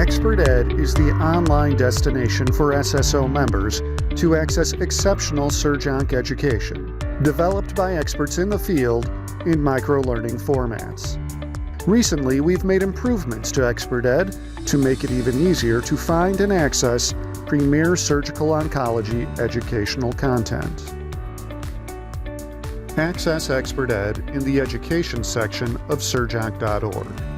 ExpertEd is the online destination for SSO members to access exceptional surgonc education, developed by experts in the field in microlearning formats. Recently, we've made improvements to ExpertEd to make it even easier to find and access premier surgical oncology educational content. Access ExpertEd in the Education section of surgonc.org.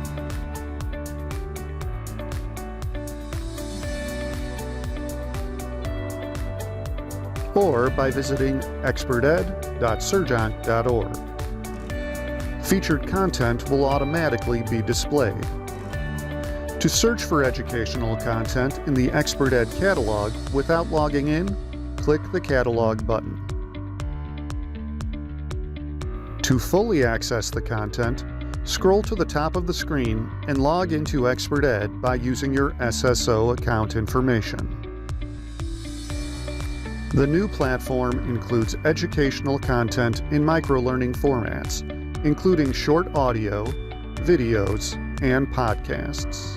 Or by visiting experted.surgonc.org. Featured content will automatically be displayed. To search for educational content in the ExpertEd catalog without logging in, click the Catalog button. To fully access the content, scroll to the top of the screen and log into ExpertEd by using your SSO account information. The new platform includes educational content in microlearning formats, including short audio, videos, and podcasts.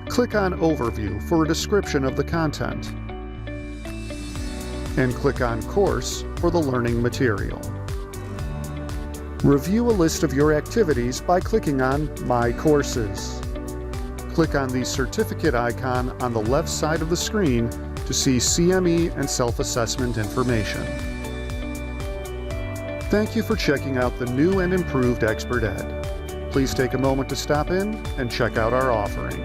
Click on Overview for a description of the content, and click on Course for the learning material. Review a list of your activities by clicking on My Courses. Click on the certificate icon on the left side of the screen to see CME and self-assessment information. Thank you for checking out the new and improved ExpertEd. Please take a moment to stop in and check out our offerings.